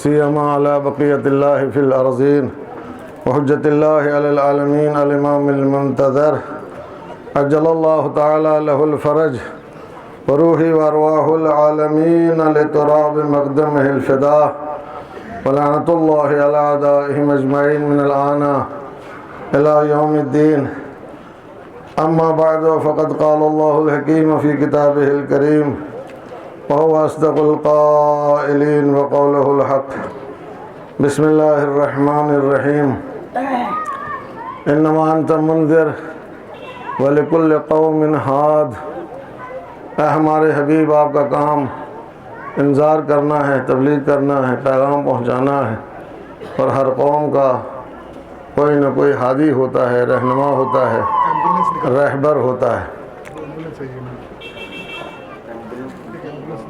سيما على بقية الله في الأرضين وحجة الله على العالمين الإمام المنتظر عجل الله تعالى له الفرج وروحي وأرواح العالمين لتراب مقدمه الفداء ولعنة الله على أعدائهم أجمعين من الآن إلى يوم الدين. أما بعد فقد قال الله الحكيم في كتابه الكريم وهو أصدق القائلين وقوله الحق. بسم الله الرحمن الرحيم. إنما أنت منذر ولكل قوم ہاد. اے ہمارے حبیب، آپ کا کام انذار کرنا ہے، تبلیغ کرنا ہے، پیغام پہنچانا ہے، اور ہر قوم کا کوئی نہ کوئی ہادی ہوتا ہے، رہنما ہوتا ہے، رہبر ہوتا ہے.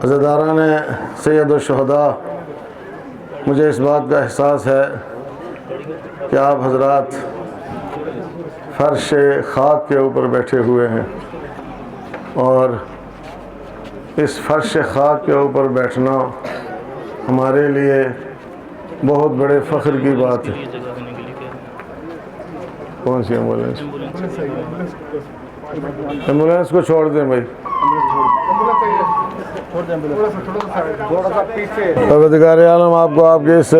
عزیزداران سید الشہداء، مجھے اس بات کا احساس ہے کہ آپ حضرات فرش خاک کے اوپر بیٹھے ہوئے ہیں، اور اس فرش خاک کے اوپر بیٹھنا ہمارے لیے بہت بڑے فخر کی بات ہے. کون سی ایمبولینس؟ ایمبولینس کو چھوڑ دیں بھائی. پروردگار عالم آپ کو آپ کی اس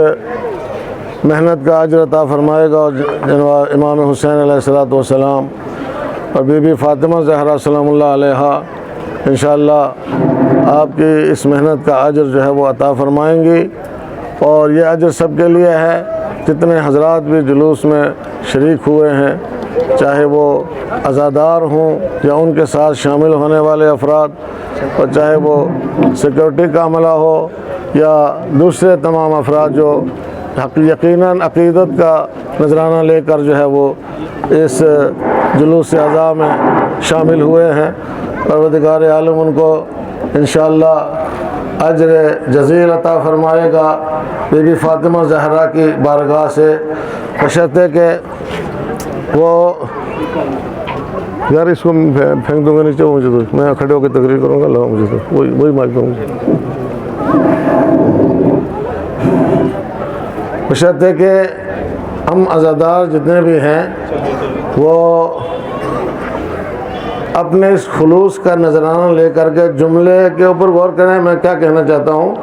محنت کا اجر عطا فرمائے گا، اور جناب امام حسین علیہ الصلوۃ والسلام اور بی بی فاطمہ زہرا سلام اللہ علیہا انشاءاللہ آپ کی اس محنت کا اجر جو ہے وہ عطا فرمائیں گی. اور یہ اجر سب کے لیے ہے، جتنے حضرات بھی جلوس میں شریک ہوئے ہیں، چاہے وہ عزادار ہوں یا ان کے ساتھ شامل ہونے والے افراد، اور چاہے وہ سیکورٹی کا عملہ ہو یا دوسرے تمام افراد جو یقیناً عقیدت کا نذرانہ لے کر جو ہے وہ اس جلوس عزا میں شامل ہوئے ہیں. پروردگار عالم ان کو انشاءاللہ اجر جزیل عطا فرمائے گا بی بی فاطمہ زہرا کی بارگاہ سے، بشرطے کہ وہ یار اس کو پھینک دوں گا نیچے، مجھے تو میں کھڑے ہو کے تقریر کروں گا، لگا مجھے تو وہی مائک دوں گا. بشرطے کہ ہم عزادار جتنے بھی ہیں وہ اپنے اس خلوص کا نذرانہ لے کر کے، جملے کے اوپر غور کریں میں کیا کہنا چاہتا ہوں،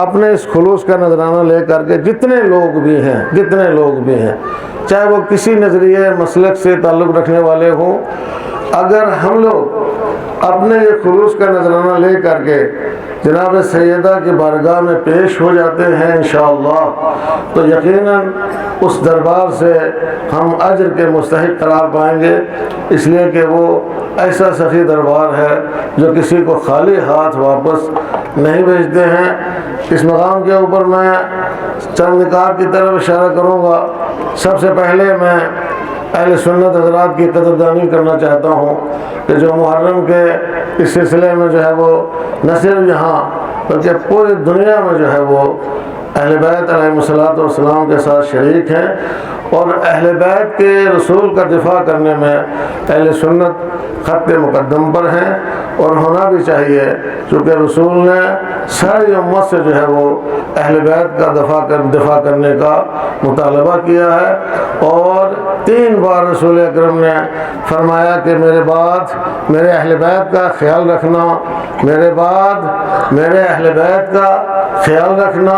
اپنے اس خلوص کا نذرانہ لے کر کے جتنے لوگ بھی ہیں چاہے وہ کسی نظریے مسلک سے تعلق رکھنے والے ہوں، اگر ہم لوگ اپنے یہ خلوص کا نذرانہ لے کر کے جناب سیدہ کی بارگاہ میں پیش ہو جاتے ہیں انشاءاللہ، تو یقیناً اس دربار سے ہم اجر کے مستحق قرار پائیں گے، اس لیے کہ وہ ایسا سخی دربار ہے جو کسی کو خالی ہاتھ واپس نہیں بھیجتے ہیں. اس مقام کے اوپر میں چند نکات کی طرف اشارہ کروں گا. سب سے پہلے میں اہل سنت حضرات کی قدردانی کرنا چاہتا ہوں کہ جو محرم کے اس سلسلے میں جو ہے وہ نہ صرف یہاں بلکہ پوری دنیا میں جو ہے وہ اہل بیت علیہ الصلوۃ والسلام کے ساتھ شریک ہیں، اور اہل بیت کے رسول کا دفاع کرنے میں اہل سنت خط مقدم پر ہیں، اور ہونا بھی چاہیے، چونکہ رسول نے ساری امت سے جو ہے وہ اہل بیت کا دفاع کرنے کا مطالبہ کیا ہے. اور 3 بار رسول اکرم نے فرمایا کہ میرے بعد میرے اہل بیت کا خیال رکھنا، میرے بعد میرے اہل بیت کا خیال رکھنا،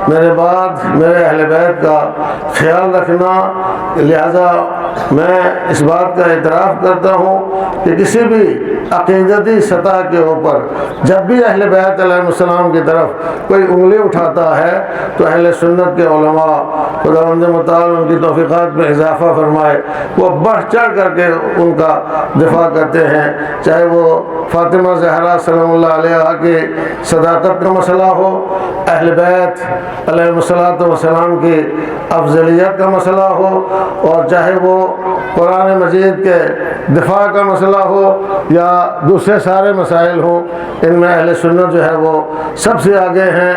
میرے بعد میرے اہل بیت کا خیال رکھنا. لہذا میں اس بات کا اعتراف کرتا ہوں کہ کسی بھی عقیدتی سطح کے اوپر جب بھی اہل بیت علیہ السلام کی طرف کوئی انگلی اٹھاتا ہے تو اہل سنت کے علماء خداوند متعال ان کی توفیقات میں اضافہ فرمائے وہ بڑھ چڑھ کر کے ان کا دفاع کرتے ہیں، چاہے وہ فاطمہ زہرا سلام اللہ علیہا کی صداقت کا مسئلہ ہو، اہل بیت علیہ السلام کی افضلیت کا مسئلہ ہو، اور چاہے وہ قرآن مجید کے دفاع کا مسئلہ ہو یا دوسرے سارے مسائل ہوں، ان میں اہل سنت جو ہے وہ سب سے آگے ہیں،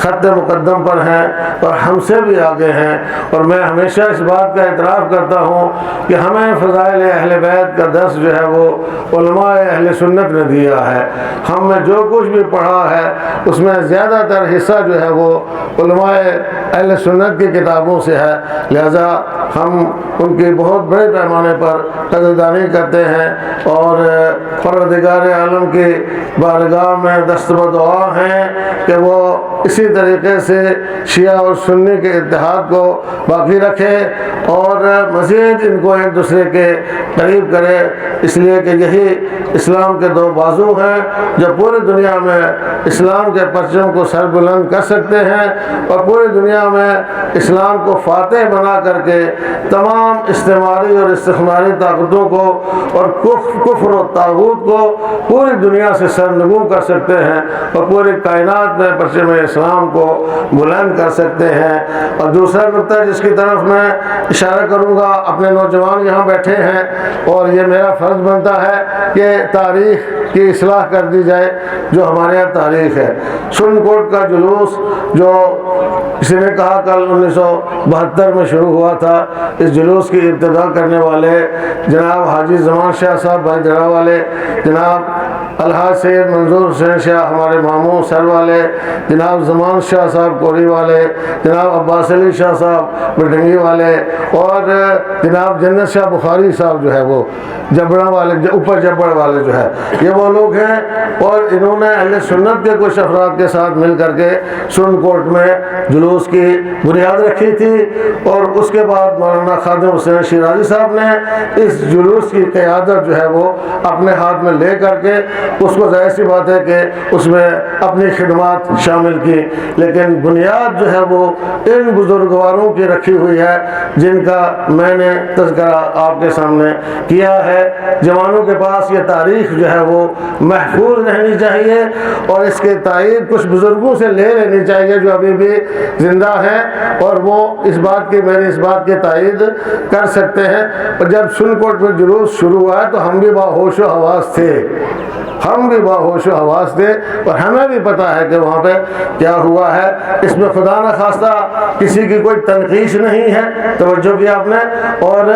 خط مقدم پر ہیں اور ہم سے بھی آگے ہیں۔ اور میں ہمیشہ اس بات کا اعتراف کرتا ہوں کہ ہمیں فضائل اہل بیت کا درس جو ہے وہ علماء اہل سنت نے دیا ہے۔ ہم نے جو کچھ بھی پڑھا ہے اس میں زیادہ تر حصہ جو ہے وہ علماء اہل سنت کی کتابوں سے ہے، لہذا ہم ان کی بہت بڑے پیمانے پر قدردانی کرتے ہیں اور پروردگار عالم کی بارگاہ میں دستبر دعا ہیں کہ وہ اسی طریقے سے شیعہ اور سنی کے اتحاد کو باقی رکھے اور مزید ان کو ایک دوسرے کے قریب کرے، اس لیے کہ یہی اسلام کے دو بازو ہیں جو پوری دنیا میں اسلام کے پرچم کو سر بلند کر سکتے ہیں اور پوری دنیا میں اسلام کو فاتح بنا کر کے تمام استعماری اور استثماری طاقتوں کو اور کفر و طاغوت کو پوری دنیا سے سرنگوں کر سکتے ہیں اور پوری کائنات میں پرچم اسلام کو بلند کر سکتے ہیں۔ اور دوسرا نقطہ جس کی طرف میں اشارہ کروں گا، اپنے نوجوان یہاں بیٹھے ہیں اور یہ میرا فرض بنتا ہے کہ تاریخ کی اصلاح کر دی جائے جو ہمارے یہاں تاریخ ہے۔ سپریم کورٹ کا جلوس جو کسی نے کہا کل 1972 میں شروع ہوا تھا، اس جلوس کی ابتدا کرنے والے جناب حاجی زمان شاہ صاحب بھائی جڑا والے، جناب الحاج سید منظور حسین شاہ ہمارے ماموں سر والے، جناب زمان شاہ صاحب کوری والے، جناب عباس علی شاہ صاحب بٹنگی والے اور جناب جنت شاہ بخاری صاحب جو ہے وہ جبڑا والے، اوپر جبڑ والے جو ہے، یہ وہ لوگ ہیں اور انہوں نے اہل سنت کے کچھ افراد کے ساتھ مل کر کے سپریم کورٹ میں جلوس کی بنیاد رکھی تھی اور اس کے بعد مولانا خادم حسین شیرازی صاحب نے اس جلوس کی قیادت جو ہے وہ اپنے ہاتھ میں لے کر کے اس کو ظاہر سی بات ہے کہ اس میں اپنی خدمات شامل کی، لیکن بنیاد جو ہے وہ ان بزرگواروں کی رکھی ہوئی ہے جن کا میں نے تذکرہ آپ کے سامنے کیا ہے۔ جوانوں کے پاس یہ تاریخ جو ہے وہ محفوظ رہنی چاہیے اور اس کے تائید کچھ بزرگوں سے لے لینی چاہیے جو ابھی بھی زندہ ہیں اور وہ اس بات کی تائید کر سکتے ہیں۔ اور جب سپریم کورٹ میں جلوس شروع ہوا تو ہم بھی باہوش و حواس تھے، اور ہمیں بھی پتا ہے کہ وہاں پہ کیا ہوا ہے۔ اس میں خدا نہ خواستہ کسی کی کوئی تنقید نہیں ہے، توجہ کیا آپ نے، اور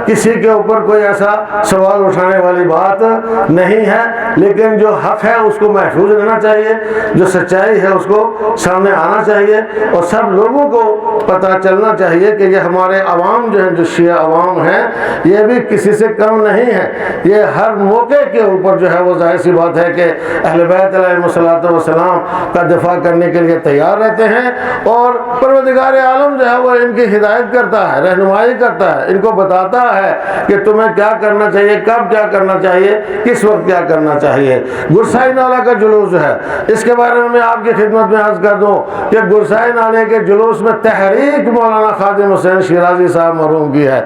کسی کے اوپر کوئی ایسا سوال اٹھانے والی بات نہیں ہے، لیکن جو حق ہے اس کو محفوظ رہنا چاہیے، جو سچائی ہے اس کو سامنے آنا چاہیے اور سب لوگوں کو پتہ چلنا چاہیے کہ یہ ہمارے عوام جو ہیں، جو شیعہ عوام ہیں، یہ بھی کسی سے کم نہیں ہے، یہ ہر موقع کے اوپر جو ہے وہ ظاہر سی بات ہے کہ اہل بیت علیہ الصلوۃ والسلام کا دفاع کرنے کے لیے تیار رہتے ہیں اور پروردگار عالم جو ہے وہ ان کی ہدایت کرتا ہے، رہنمائی کرتا ہے، ان کو بتاتا ہے کہ تمہیں کیا کرنا چاہیے، کب کیا کرنا چاہیے، کس وقت کیا کرنا چاہیے۔ گرسائی نالہ کا جلوس جو ہے اس کے بارے میں آپ کی خدمت میں عرض کر دوں کہ گرسائی نالے کے جلوس میں تحریک مولانا خادم حسین شیرازی صاحب مرحوم کی ہے،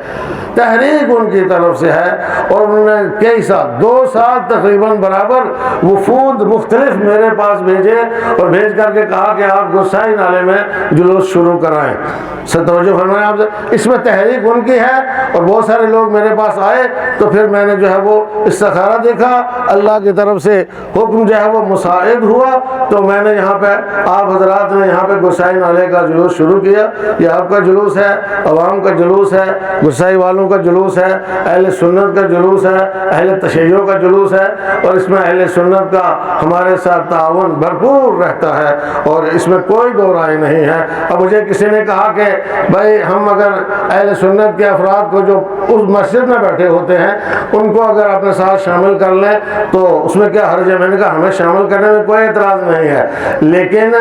تحریک ان کی طرف سے ہے اور انہوں نے کئی سال 2 سال تقریباً برابر وفود مختلف میرے پاس بھیجے اور بھیج کر کے کہا کہ آپ گرسائی نالے میں جلوس شروع کرائیں۔ توجہ فرمائیں آپ سے، اس میں تحریک ان کی ہے اور بہت سارے لوگ میرے پاس آئے تو پھر میں نے جو ہے وہ استخارہ دیکھا، اللہ کی طرف سے حکم جو ہے وہ مساعد ہوا تو میں نے یہاں پہ آپ حضرات نے یہاں پہ گرسائی نالے کا جلوس شروع کیا۔ یہ آپ کا جلوس ہے، عوام کا جلوس ہے، گرسائی والوں کا جلوس ہے، اہل سنت کا جلوس ہے، اہل تشیع کا جلوس ہے اور اس میں اہل سنت کا ہمارے ساتھ تعاون بھرپور رہتا ہے اور اس میں کوئی دو رائے نہیں ہے۔ اب مجھے کسی نے کہا کہ بھائی ہم اگر اہل سنت کے افراد کو جو اس مسجد میں بیٹھے ہوتے ہیں ان کو اگر اپنے ساتھ شامل کر لیں تو اس میں کیا حرج ہے؟ میں نے کہا ہمیں شامل کرنے میں کوئی اعتراض نہیں ہے، لیکن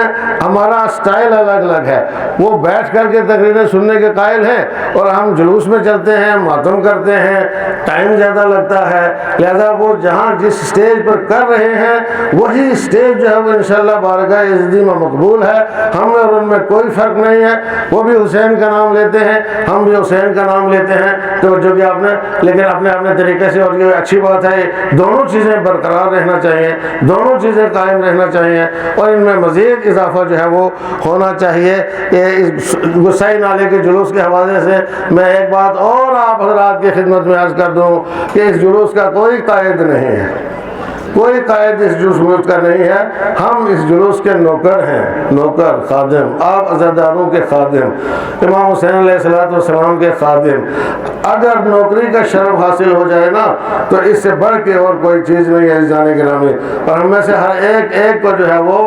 ہمارا سٹائل الگ الگ ہے۔ وہ بیٹھ کر کے تقریریں سننے کے قائل ہیں اور ہم جلوس میں چلتے ہیں، ماتم کرتے ہیں، ٹائم زیادہ لگتا ہے، لہذا وہ جہاں جس سٹیج پر کر رہے ہیں وہی سٹیج جو ہے وہ انشاءاللہ بارگاہ عزتی میں مقبول ہے۔ ہم اور ان میں کوئی فرق نہیں ہے، وہ بھی حسین کا نام لیتے ہیں، ہم بھی حسین کا نام لیتے ہیں، تو توجہ کیا آپ نے، لیکن اپنے اپنے طریقے سے، اور یہ اچھی بات ہے، دونوں چیزیں برقرار رہنا چاہیے، دونوں چیزیں قائم رہنا چاہیے، اور ان میں مزید اضافہ جو ہے وہ ہونا چاہیے۔ کہ اس گسائی نالے کے جلوس کے حوالے سے میں ایک بات اور آپ حضرات کی خدمت میں عرض کر دوں کہ اس جلوس کا کوئی قائد نہیں ہے، کوئی قائد اس جلوس کا نہیں ہے، ہم اس جلوس کے نوکر ہیں، نوکر، خادم، آپ عزاداروں کے خادم، امام حسین علیہ السلام کے خادم۔ اگر نوکری کا شرف حاصل ہو جائے نا تو اس سے بڑھ کے اور کوئی چیز نہیں ہے عزیزان گرامی، اور ہم میں سے ہر ایک کو جو ہے وہ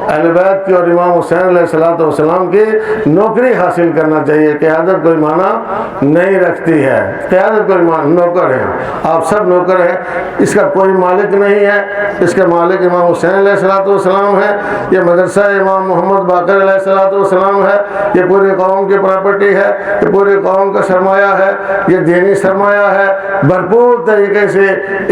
اہل بیت کی اور امام حسین علیہ السلام کی نوکری حاصل کرنا چاہیے۔ قیادت کوئی معنی نہیں رکھتی ہے، قیادت کوئی معنی، نوکر ہیں آپ، سب نوکر ہیں، اس کا کوئی مالک نہیں ہے، اس کے مالک امام حسین علیہ السلام ہے، یہ مدرسہ امام محمد باقر علیہ السلام ہے، یہ پوری قوم کی پراپرٹی ہے، یہ پوری قوم کا سرمایہ ہے، یہ دینی سرمایہ ہے۔ بھرپور طریقے سے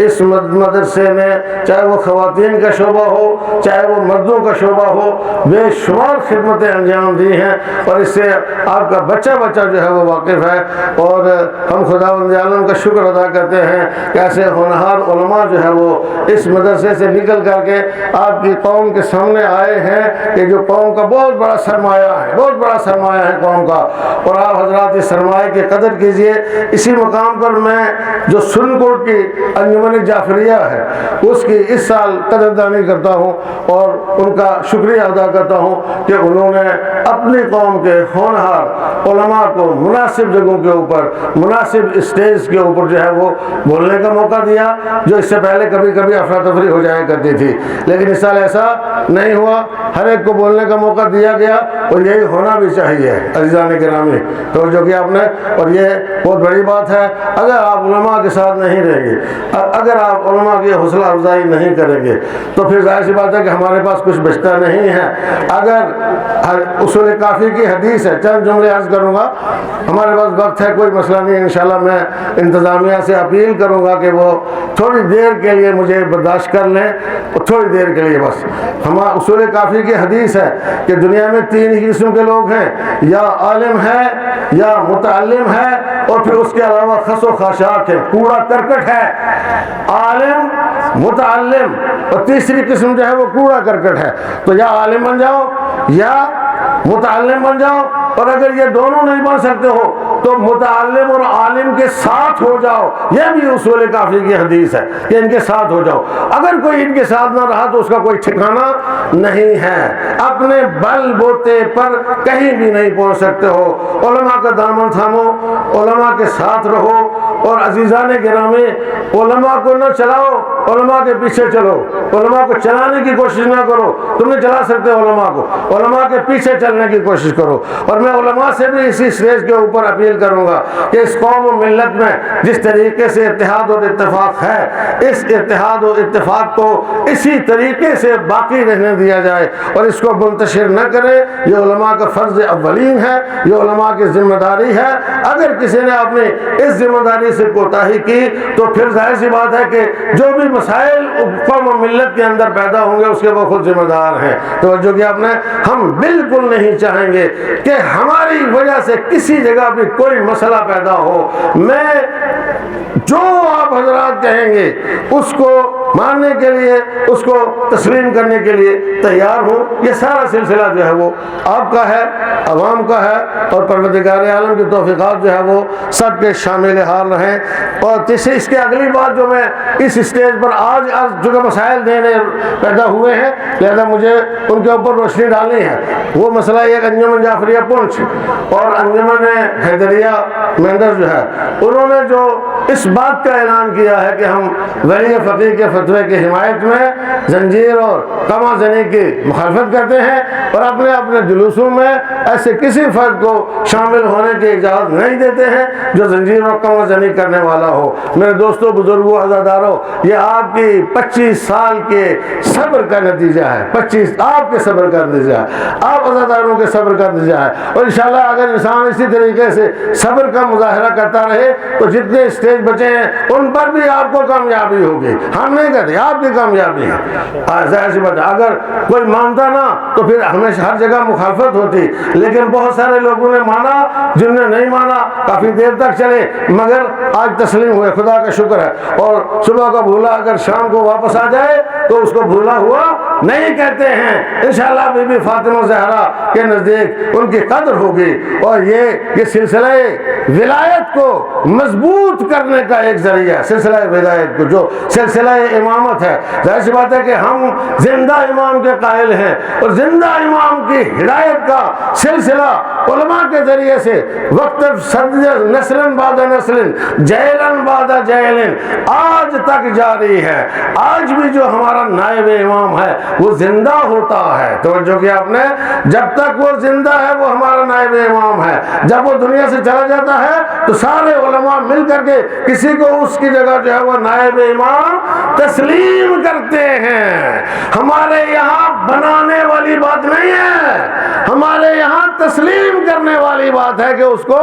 اس مدرسے میں چاہے وہ خواتین کا شعبہ ہو، چاہے وہ مردوں کا شعبہ ہو، بے شمار خدمتیں انجام دی ہیں، اور اس سے آپ کا بچہ جو ہے وہ واقف ہے، اور ہم خداوند عالم کا شکر ادا کرتے ہیں کہ ایسے ہونہار علماء جو ہے وہ اس مدرسے سے نکل کر کے آپ کی قوم کے سامنے آئے ہیں، کہ جو قوم کا بہت بڑا سرمایہ ہے، بہت بڑا سرمایہ ہے قوم کا، اور آپ حضرات اس سرمایہ کی قدر کیجئے۔ اسی مقام پر میں جو سن کوٹ کی انجمن جعفریہ ہے اس کی اس سال قدردانی کرتا ہوں اور ان کا شکریہ ادا کرتا ہوں کہ انہوں نے اپنی قوم کے ہونہار علماء کو مناسب جگہوں کے اوپر، مناسب اسٹیج کے اوپر جو ہے وہ بولنے کا موقع دیا، جو اس سے پہلے کبھی کبھی افراتفری ہو جایا کرتی تھی، لیکن اس سال ایسا نہیں ہوا، ہر ایک کو بولنے کا موقع دیا گیا، اور یہی ہونا بھی چاہیے عزیزان گرامی، توجہ کیا آپ نے، اور یہ بہت بڑی بات ہے۔ اگر آپ علماء کے ساتھ نہیں رہیں گے، اگر آپ علماء کی حوصلہ افزائی نہیں کریں گے تو پھر ظاہر سی بات ہے کہ ہمارے پاس کچھ بچتا نہیں ہے۔ اگر اصول کافی کی حدیث ہے، چند جملے عرض کروں گا، ہمارے پاس وقت ہے، کوئی مسئلہ نہیں، انشاءاللہ میں انتظامیہ سے اپیل کروں گا کہ وہ تھوڑی دیر کے لیے مجھے برداشت کر لیں، تھوڑی دیر کے لیے بس۔ ہمارا اصول کافی کی حدیث ہے کہ دنیا میں تین ہی قسم کے لوگ ہیں، یا عالم ہے، یا متعلم ہے، اور پھر اس کے علاوہ خس و خاشاک ہے، کوڑا کرکٹ ہے۔ عالم، متعلم، اور تیسری قسم جو ہے وہ کوڑا کرکٹ ہے۔ تو یا عالم بن جاؤ یا متعلم بن جاؤ، اور اگر یہ دونوں نہیں بن سکتے ہو تو متعلم اور عالم کے ساتھ ہو جاؤ، یہ بھی اصول کافی کی حدیث ہے کہ ان کے ساتھ ہو جاؤ۔ اگر کوئی ان کے ساتھ نہ رہا تو اس کا کوئی ٹھکانہ نہیں ہے، اپنے بل بوتے پر کہیں بھی نہیں پہنچ سکتے ہو۔ علماء کا دامن تھامو، علماء کے ساتھ رہو، اور عزیزان گرامی علماء کو نہ چلاؤ، علماء کے پیچھے چلو، علماء کو چلانے کی کوشش نہ کرو، تم نے چلا سکتے ہو علماء کو، علماء کے پیچھے چلنے کی کوشش کرو۔ اور میں علماء سے بھی اسی اسٹیج کے اوپر اپیل کروں گا کہ اس قوم و ملت میں جس طریقے سے اتحاد اور اتفاق ہے، اس اتحاد و اتفاق کو اسی طریقے سے باقی رہنے دیا جائے، اور اس کو منتشر نہ کرے۔ یہ علماء کا فرض اولین ہے، یہ علماء کی ذمہ داری ہے۔ اگر کسی نے اپنی اس ذمہ داری سے کوتاہی کی تو پھر ظاہر سی بات ہے کہ جو بھی مسائل قوم و ملت کے اندر پیدا ہوں گے اس کے وہ خود ذمہ دار ہیں۔ توجہ کیا آپ نے، ہم بالکل نہیں چاہیں گے کہ ہماری وجہ سے کسی جگہ بھی کوئی مسئلہ پیدا ہو۔ میں جو آپ حضرات کہیں گے اس کو ماننے کے لیے، اس کو تسلیم کرنے کے لیے تیار ہوں۔ یہ سارا سلسلہ جو ہے وہ آپ کا ہے، عوام کا ہے، اور پروردگار عالم کی توفیقات جو ہے وہ سب کے شامل حال رہیں۔ اور اس کے اگلی بات جو میں اس اسٹیج پر آج جو کہ مسائل دینے پیدا ہوئے ہیں، لہذا مجھے ان کے اوپر روشنی ڈالنی ہے، وہ مسئلہ ایک انجمن جعفریہ پونچھ اور انجمن حیدریہ مہندر جو ہے، انہوں نے جو اس بات کا اعلان کیا ہے کہ ہم ولی فقیہ کے فتوے کی حمایت میں زنجیر اور قمع زنی کی مخالفت کرتے ہیں، اور اپنے اپنے جلوسوں میں ایسے کسی فرد کو شامل ہونے کی اجازت نہیں دیتے ہیں جو زنجیر اور قمع زنی کرنے والا ہو۔ میرے دوستوں، بزرگوں، عزاداروں، یہ آپ کی 25 سال کے صبر کا نتیجہ ہے، 25 آپ کے صبر کا نتیجہ ہے، آپ عزاداروں کے صبر کا نتیجہ ہے۔ اور انشاءاللہ اگر انسان اسی طریقے سے صبر کا مظاہرہ کرتا رہے تو جتنے اسٹیج انگریز بچے ہیں ان پر بھی آپ کو کامیابی ہوگی. ہم نہیں کہتے آپ کی کامیابی ہے. ظاہر سی بات ہے اگر کوئی مانتا نا تو پھر ہمیشہ ہر جگہ مخالفت ہوتی, لیکن بہت سارے لوگوں نے مانا, جن نے نہیں مانا کافی دیر تک چلے, مگر آج تسلیم ہوئے, خدا کا شکر ہے. اور صبح کا بھولا اگر شام کو واپس آ جائے تو اس کو بھولا ہوا نہیں کہتے ہیں. انشاءاللہ بی بی فاطمہ زہرا کے نزدیک ان کی قدر ہوگی. اور یہ سلسلہ ولایت کو مضبوط کرنے کا ایک ذریعہ ہے, سلسلہ ولایت کو جو سلسلہ امامت ہے. ظاہر سی بات ہے کہ ہم زندہ امام کے قائل ہیں, اور زندہ امام کی ہدایت کا سلسلہ علماء کے ذریعے سے وقت نسل بعد نسل جیلن بعد جیلن آج تک جاری ہے. آج بھی جو ہمارا نائب امام ہے وہ زندہ ہوتا ہے. توجہ کیا آپ نے, جب تک وہ زندہ ہے وہ ہمارا نائب امام ہے. جب وہ دنیا سے چلا جاتا ہے تو سارے علماء مل کر کے کسی کو اس کی جگہ جو ہے وہ نائب امام تسلیم کرتے ہیں. ہمارے یہاں بنانے والی بات نہیں ہے, ہمارے یہاں تسلیم کرنے والی بات ہے کہ اس کو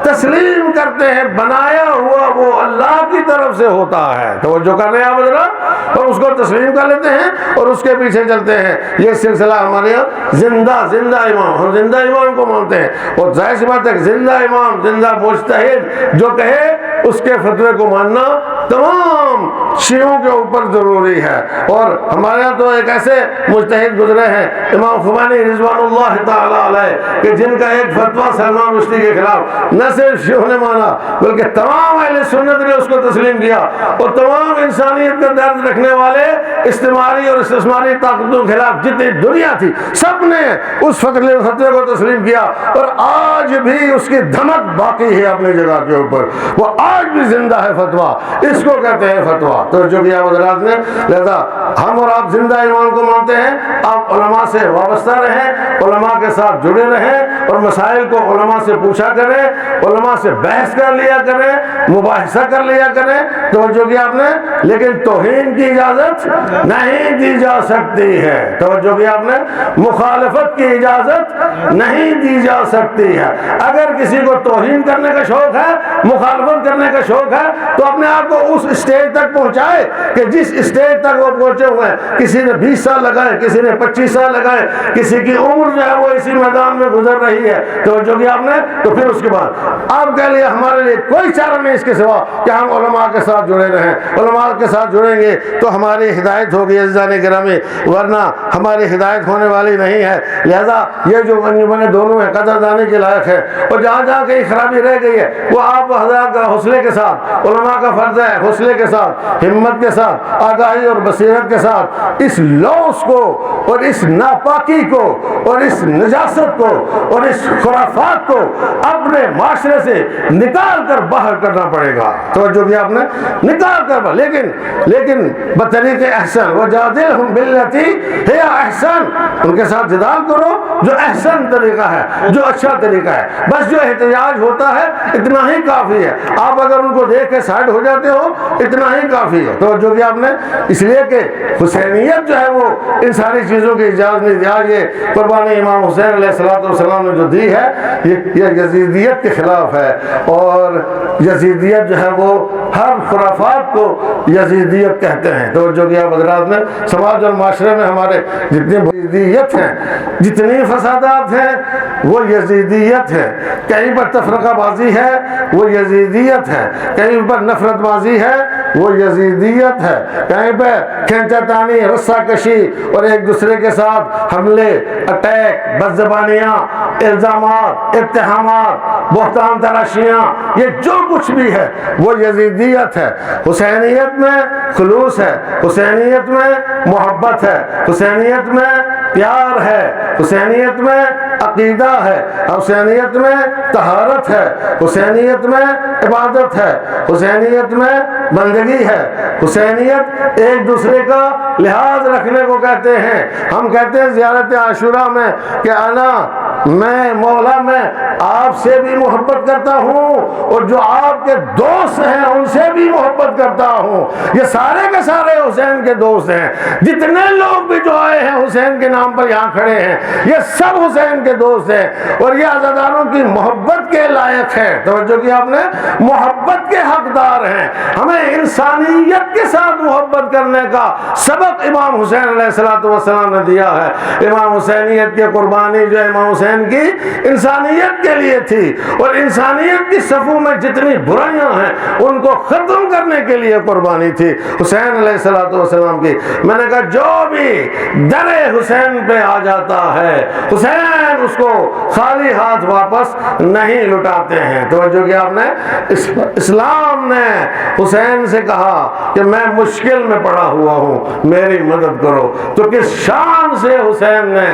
تسلیم کرتے ہیں. بنایا ہوا وہ اللہ کی طرف سے ہوتا ہے. توجہ کر رہے ہیں آپ حضرات, اور اس کو تسلیم کر لیتے ہیں اور اس کے پیچھے چلتے ہیں. یہ سلسلہ ہمارے یہاں زندہ امام, ہم زندہ امام کو مانتے ہیں. اور ظاہر سی بات ہے کہ زندہ امام, زندہ مجتہد جو کہے اس کے فتوے کو ماننا تمام شیعوں کے اوپر ضروری ہے. اور ہمارے یہاں تو ایک ایسے مجتہد گزرے ہیں امام خمینی رضوان اللہ تعالی علیہ کہ جن کا ایک فتویٰ سلمان رشدی کے خلاف نہ صرف شیعوں نے مانا بلکہ تمام اہل سنت نے اس کو تسلیم کیا. اور تمام انسانیت کا درد رکھنے والے استعماری اور استثماری طاقتوں کے خلاف جتنی دنیا تھی سب نے اس فتوے کو تسلیم کیا. اور آج بھی اس کی دھمک باقی ہے اپنی جگہ کے اوپر, وہ آج بھی زندہ ہے فتویٰ, اس کو کہتے ہیں فتویٰ. تو جو کہ حضرات نے لہذا ہم اور آپ زندہ امام کو مانتے ہیں. آپ علماء سے وابستہ رہیں, علماء کے ساتھ جڑے رہیں, اور مسائل کو علماء سے پوچھا کریں, علماء سے بحث کر لیا کریں, مباحثہ کر لیا کریں. تو جو کہ آپ نے, لیکن توہین کی اجازت نہیں دی جا سکتی ہے. توجہ کی آپ نے, مخالفت کی اجازت نہیں دی جا سکتی ہے. اگر کسی کو توہین کرنے کا شوق ہے, مخالفت کرنے کا شوق ہے, تو اپنے آپ کو اس اسٹیج تک پہنچائے کہ جس اسٹیج تک وہ پہنچے ہوئے ہیں. کسی نے 20 سال لگائے, کسی نے 25 سال لگائے, کسی کی عمر جو ہے وہ اسی میدان میں گزر رہی ہے. تو جو کہ آپ نے, تو پھر اس کے بعد آپ کے لیے ہمارے لیے کوئی چارہ نہیں اس کے سوا کہ ہم علماء کے ساتھ جڑے رہیں. علماء کے ساتھ جڑیں گے تو ہماری ہدایت ہوگی عزیزان گرامی, ورنہ ہماری ہدایت ہونے والی نہیں ہے. لہذا یہ جو انجمن دونوں ہیں قدردانی کے لائق ہے. اور جہاں جہاں کہیں خرابی رہ گئی ہے وہ آپ حضرات کا حوصلے کے ساتھ, علماء کا فرض ہے حوصلے کے ساتھ, ہمت کے ساتھ, آگاہی اور بصیرت کے ساتھ اس لوث کو اور اس ناپاکی کو اور اس نجاست کو اور اس خرافات کو اپنے معاشرے سے نکال کر باہر کرنا پڑے گا. تو جو بھی آپ نے نکال کر باہر, لیکن بطریق احسن, وجادلہم باللتی ہی احسن, ان کے ساتھ جدال کرو جو احسن طریقہ ہے, جو اچھا طریقہ ہے. بس جو احتجاج ہوتا ہے اتنا ہی کافی ہے. آپ اگر ان کو دیکھ کے سائڈ ہو جاتے ہو اتنا ہی کافی ہے. تو جو کہ آپ نے, اس لیے کہ حسینیت جو ہے وہ ان ساری چیزوں کی اجازت نہیں دیا. یہ قربانی امام حسین علیہ السلام نے جو دی ہے یہ یزیدیت کے خلاف ہے. اور یزیدیت جو ہے وہ ہر خرافات کو یزیدیت کہتے ہیں. تو جو کہ آپ حضرات نے سماج اور معاشرے میں ہمارے جتنی یزیدیت ہیں, جتنی فسادات ہیں وہ یزیدیت ہے. کہیں پر تفرقہ بازی ہے وہ یزیدیت ہے, کہیں پر نفرت بازی ہے وہ یزیدیت ہے, کہیں پہ کھینچا تانی, رسہ کشی اور ایک دوسرے کے ساتھ حملے, اٹیک, بدزبانیاں, الزامات, اتہامات, بہتان تراشیاں, یہ جو کچھ بھی ہے وہ یزیدیت ہے. حسینیت میں خلوص ہے, حسینیت میں محبت ہے, حسینیت میں پیار ہے, حسینیت میں عقیدہ ہے, حسینیت میں طہارت ہے, حسینیت میں عبادت ہے, حسینیت میں بندگی ہے. حسینیت ایک دوسرے کا لحاظ رکھنے کو کہتے ہیں. ہم کہتے ہیں زیارت عاشورہ میں کہ انا میں مولا میں آپ سے بھی محبت کرتا ہوں اور جو آپ کے دوست ہیں ان سے بھی محبت کرتا ہوں۔ یہ سارے کے سارے حسین کے دوست ہیں، جتنے لوگ بھی جو آئے ہیں حسین کے نام پر یہاں کھڑے ہیں یہ سب حسین کے دوست ہیں اور یہ عزاداروں کی محبت کے لائق ہے۔ توجہ کی آپ نے، محبت کے حقدار ہیں۔ ہمیں انسانیت کے ساتھ محبت کرنے کا سبق امام حسین علیہ السلام نے دیا ہے۔ امام حسینیت کی قربانی جو امام حسین کی انسانیت کے لیے تھی اور انسانیت کی صفوں میں جتنی برائیاں ہیں ان کو ختم کرنے کے لیے قربانی تھی حسین علیہ السلام کی۔ میں نے کہا جو بھی در حسین پہ آ جاتا ہے حسین اس کو خالی ہاتھ واپس نہیں لٹاتے ہیں۔ توجہ کیا آپ نے، اسلام نے حسین سے کہا کہ میں مشکل میں پڑا ہوا ہوں میری مدد کرو، تو کس شان سے حسین نے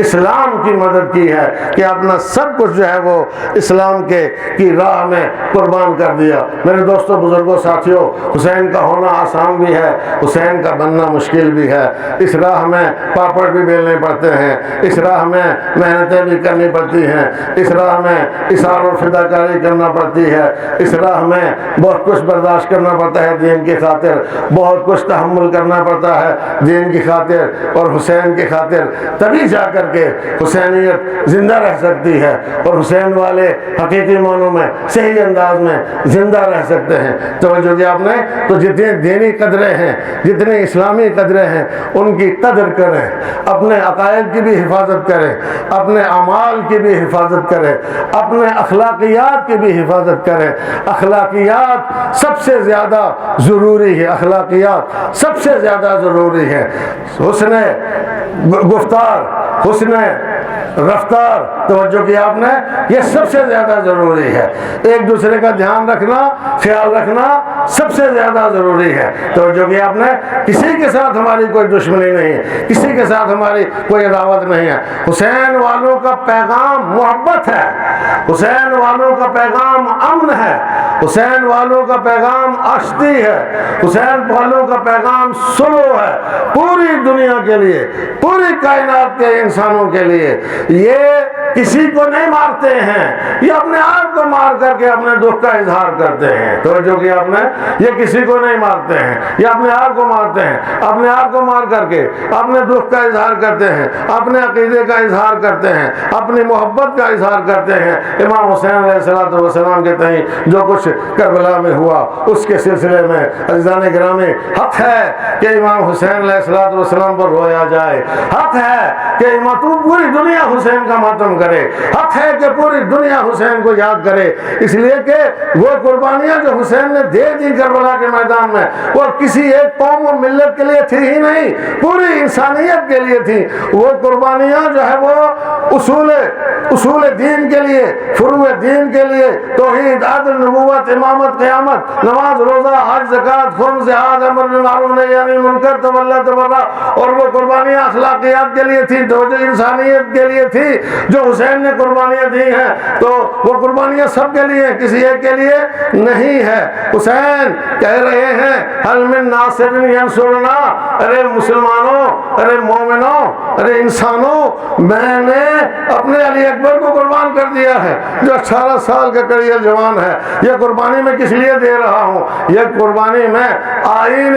اسلام کی مدد کی ہے کہ اپنا سب کچھ جو ہے وہ اسلام کی راہ میں قربان کر دیا۔ میرے دوستوں بزرگوں ساتھیوں، حسین کا ہونا آسان بھی ہے، حسین کا بننا مشکل بھی ہے۔ اس راہ میں پاپڑ بھی بیلنے پڑتے ہیں، اس راہ میں محنتیں بھی کرنی پڑتی ہیں، اس راہ میں اثار و فداکاری کرنا پڑتی ہے، اس راہ میں بہت کچھ برداشت کرنا پڑتا ہے دین کی خاطر، بہت کچھ تحمل کرنا پڑتا ہے دین کی خاطر اور حسین کی خاطر، تبھی جا کر کے حسینیت زندہ رہ سکتی ہے اور حسین والے حقیقی معنوں میں صحیح انداز میں زندہ رہ سکتے ہیں۔ توجہ دیا آپ نے، تو جتنے دینی قدریں ہیں، جتنے اسلامی قدریں ہیں ان کی قدر کریں، اپنے عقائد کی بھی حفاظت کریں، اپنے اعمال کی بھی حفاظت کریں، اپنے اخلاقیات کی بھی حفاظت کریں۔ اخلاقیات سب سے زیادہ ضروری ہے، اخلاقیات سب سے زیادہ ضروری ہے۔ حسن گفتار، حسن رفتار، توجہ کی آپ نے، یہ سب سے زیادہ ضروری ہے۔ ایک دوسرے کا دھیان رکھنا، خیال رکھنا سب سے زیادہ ضروری ہے۔ توجہ کی آپ نے، کسی کے ساتھ ہماری کوئی دشمنی نہیں ہے، کسی کے ساتھ ہماری کوئی عداوت نہیں ہے۔ حسین والوں کا پیغام محبت ہے، حسین والوں کا پیغام امن ہے، حسین والوں کا پیغام آشتی ہے، حسین والوں کا پیغام سلو ہے، پوری دنیا کے لیے، پوری کائنات کے انسانوں کے لیے۔ یہ کسی کو نہیں مارتے ہیں، یہ اپنے آپ کو مار کر کے اپنے دکھ کا اظہار کرتے ہیں۔ توجہ کی آپ نے، یہ کسی کو نہیں مارتے ہیں، یہ اپنے آپ کو مارتے ہیں، اپنے آپ کو مار کر کے اپنے دکھ کا اظہار کرتے ہیں، اپنے عقیدے کا اظہار کرتے ہیں، اپنی محبت کا اظہار کرتے ہیں۔ امام حسین علیہ السلام کے تئیں جو کچھ کربلا میں ہوا اس کے سلسلے میں عزیزان گرامی، حق ہے کہ امام حسین علیہ السلام پر رویا جائے، حق ہے کہ تو پوری دنیا حسین کا ماتم کرے، حق ہے کہ پوری دنیا حسین کو یاد کرے، اس لیے کہ وہ قربانیاں جو حسین نے دے دی کربلا کے میدان میں وہ کسی ایک قوم و ملت کے لیے تھی ہی نہیں، پوری انسانیت کے لیے تھی۔ وہ قربانیاں جو ہے وہ اصول دین کے لیے، فروع دین کے لیے، توحید، عدل، نبوت، امامت، قیامت، نماز، روزہ، حج، زکوٰۃ، خمس، جہاد، امر بالمعروف نہی عن المنکر، تولی تبرع، اور وہ قربانیاں اخلاقیات کے لیے تھی، توجہ انسانیت کے لیے تھی۔ جو حسین نے قربانیاں دی ہیں تو وہ قربانیاں سب کے لیے، کسی ایک کے لیے نہیں ہے۔ حسین کہہ رہے ہیں هل من ناصر ینصرنا، ارے مسلمانوں، ارے مومنوں، ارے انسانوں، میں نے اپنے علی اکبر کو قربان کر دیا ہے جو 18 سال کا کڑیل جوان ہے۔ یہ قربانی میں کس لیے دے رہا ہوں؟ یہ قربانی میں آئین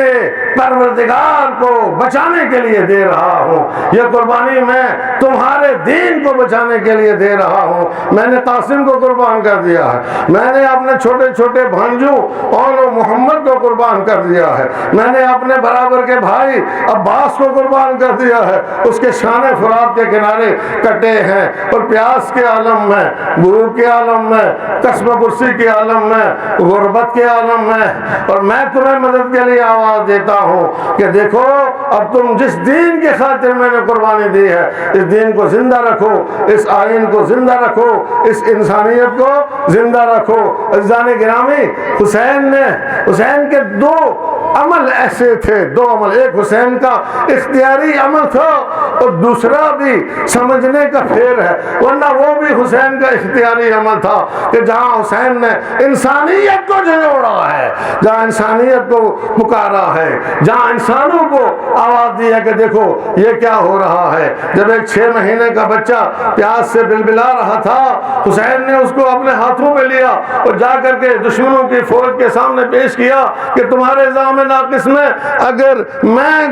پروردگار کو بچانے کے لیے دے رہا ہوں، یہ قربانی میں تمہارے دین کو بچانے کے لیے دے رہا ہوں۔ میں نے قاسم کو قربان کر دیا ہے، میں نے اپنے چھوٹے چھوٹے بھانجوں اور محمد کو قربان کر دیا ہے، میں نے اپنے برابر کے بھائی عباس کو قربان کر دیا ہے۔ اس کے شان فرات کے کنارے کٹے ہیں اور پیاس کے عالم میں، بھوک کے عالم میں، کسب کرسی کے عالم میں، غربت کے عالم میں، اور میں تمہیں مدد کے لیے آواز دیتا ہوں کہ دیکھو اب تم جس دین کے خاطر میں نے قربانی دی ہے اس دین کو زندہ رکھو، اس آئین کو زندہ رکھو، اس انسانیت کو زندہ رکھو۔ عزیزان گرامی، حسین کے دو عمل ایسے تھے، دو عمل، ایک حسین کا اختیاری عمل تھا اور دوسرا بھی سمجھنے کا پھیر ہے، ورنہ وہ بھی حسین کا اختیاری عمل تھا کہ جہاں حسین نے انسانیت کو جھنجھوڑا ہے، جہاں انسانیت کو پکارا ہے، جہاں انسانوں کو آواز دی ہے کہ دیکھو یہ کیا ہو رہا ہے۔ جب ایک 6 مہینے کا بچہ پیاس سے بلبلا رہا تھا، حسین نے اس کو اپنے ہاتھوں میں لیا اور جا کر کے دشمنوں کی فوج کے سامنے پیش کیا کہ تمہارے ضامن ناقص میں اگر میں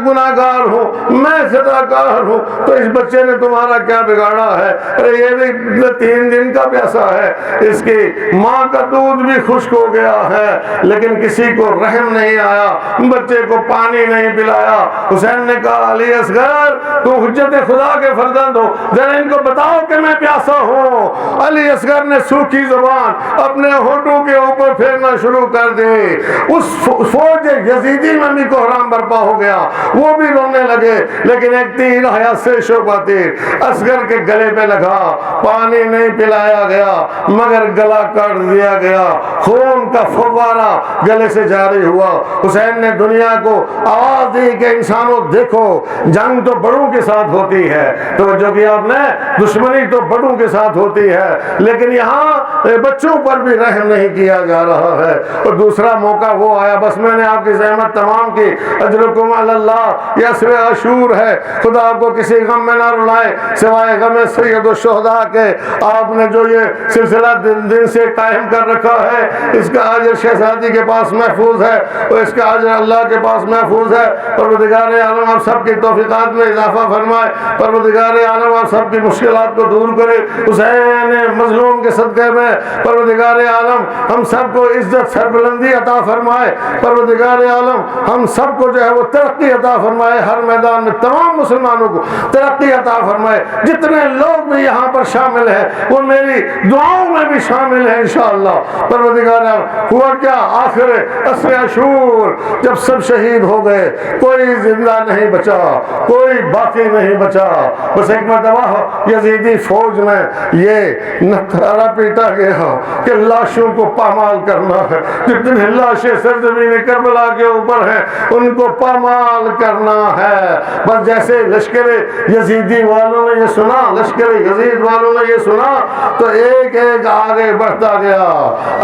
گناہگار ہوں، میں صداقار ہوں، تو اس بچے نے تمہارا کیا بگاڑا ہے؟ ارے یہ بھی 3 دن کا پیاسا ہے، اس کی ماں کا دودھ بھی خشک ہو گیا ہے، لیکن کسی کو رحم نہیں آیا، بچے کو پانی نہیں پلایا۔ حسین نے کہا علی اصغر تو حجت خدا کے فرزند ہو، ذرا ان کو بتاؤ کہ میں پیاسا ہوں۔ علی اصغر نے سوکھی زبان اپنے ہونٹوں کے اوپر پھیرنا شروع کر دی۔ اس فوج یزیدی میں بھی کوہرام برپا ہو گیا، وہ بھی رونے لگے، لیکن ایک تیر آیا سے شعبہ تیر اصغر کے گلے پہ لگا، پانی نہیں پلایا گیا مگر گلا کاٹ دیا گیا، خون کا فوارہ گلے سے جاری ہوا۔ حسین نے دنیا کو آواز دی کہ انسانوں دیکھو جنگ تو بڑوں کے ساتھ ہوتی ہے، توجہ کیا آپ نے، دشمنی تو بڑوں کے ساتھ ہوتی ہے، لیکن یہاں بچوں پر بھی رحم نہیں کیا جا رہا ہے۔ اور دوسرا موقع وہ آیا، بس میں نے آپ کی زحمت تمام کی، اجرکم علی اللہ، یہ عصر عاشور ہے، خدا آپ کو کسی غم میں نہ رلائے سوائے غم سید الشہداء کے۔ آپ نے جو یہ سلسلہ دن سے قائم کر رکھا ہے، اس کا اجر شہزادی کے پاس محفوظ ہے اور اس کا اجر اللہ کے پاس محفوظ ہے۔ پروردگار عالم آپ سب کی توفیقات میں اضافہ فرمائے، پروردگار عالم آپ سب کی مشکلات کو دور کرے، حسین مظلوم کے صدقے میں پروردگار عالم ہم سب کو عزت سربلندی عطا فرمائے، پروردگار عالم ہم سب کو جو ہے وہ ترقی عطا فرمائے، ہر میدان میں تمام مسلمانوں کو ترقی عطا فرمائے۔ جتنے لوگ بھی یہاں پر شامل ہیں وہ میری دعاؤں میں بھی شامل ہیں انشاءاللہ۔ پروردگار عالم ہوا کیا، آخر عصر عاشور جب سب شہید ہو گئے، کوئی زندہ نہیں بچا، کوئی باقی نہیں بچا، بس ایک مرتبہ یزیدی فوج میں یہ نعرہ پیٹا گیا کہ لاشوں کو پامال کرنا ہے، جتنے لاشیں سرزمین کربلا کے اوپر ہیں ان کو پامال کرنا ہے۔ بس جیسے لشکر یزیدی والوں نے یہ سنا، لشکر یزید والوں نے یہ سنا تو ایک ایک آگے بڑھتا گیا،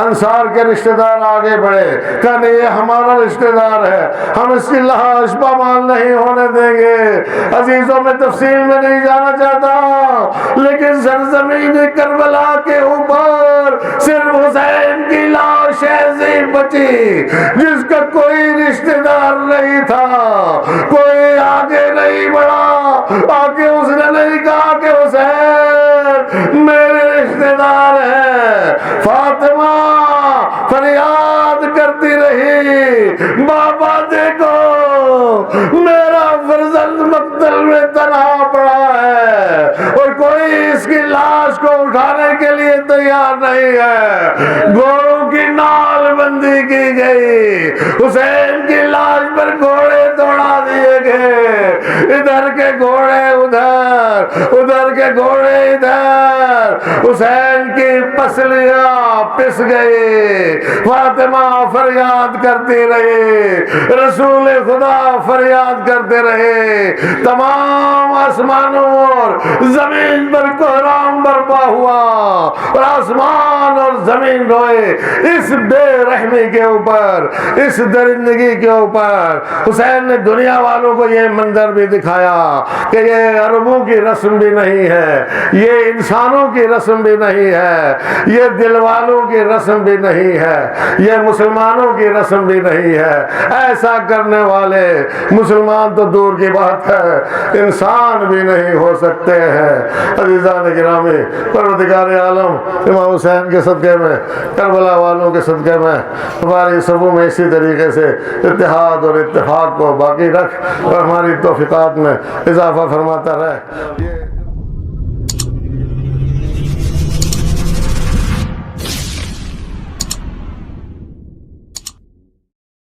انصار کے رشتہ دار آگے بڑھے، کہنے یہ ہمارا رشتہ دار ہے، ہم اس کی لاش پامال نہیں ہونے دیں گے۔ عزیزوں میں تفصیل میں نہیں جانا چاہتا، لیکن سرزمین کربلا کے اوپر صرف حسین کی لاش ایسی بچی جس کا کوئی رشتہ دار نہیں تھا، کوئی آگے نہیں بڑھا، آگے اس نے نہیں کہا کہ حسین میرے رشتہ دار ہیں۔ فاطمہ فریاد کرتی رہی، بابا دیکھو میرا فرزند مقتل میں تنہا پڑا ہے اور کوئی اس کی لاش کو اٹھانے کے لیے تیار نہیں ہے۔ گھوڑوں کی نال بندی کی گئی، حسین کی لاش پر گھوڑے دوڑا دیے گئے، ادھر کے گھوڑے ادھر، ادھر کے گھوڑے ادھر، حسین کی پسلیاں پس گئی۔ فاطمہ فریاد کرتی رہی، رسول خدا فریاد کرتے رہے، تمام آسمانوں اور زمین پر کوہرام برپا ہوا اور آسمان اور زمین روئے اس بے رحمی کے اوپر، اس درندگی کے اوپر۔ حسین نے دنیا والوں کو یہ منظر بھی دکھایا کہ یہ عربوں کی رسم بھی نہیں ہے، یہ انسانوں کی رسم بھی نہیں ہے، یہ دل والوں کی رسم بھی نہیں ہے، یہ مسلمانوں کی رسم بھی نہیں ہے۔ ایسا کرنے والے مسلمان تو دور کی بات ہے، انسان بھی نہیں ہو سکتے ہیں۔ عزیزان گرامی، پروردگار عالم امام حسین کے صدقے میں، کربلا والوں کے صدقے میں ہماری صفوں میں اسی طریقے سے اتحاد اور اتفاق کو باقی رکھ اور ہماری توفیقات میں اضافہ فرماتا رہے۔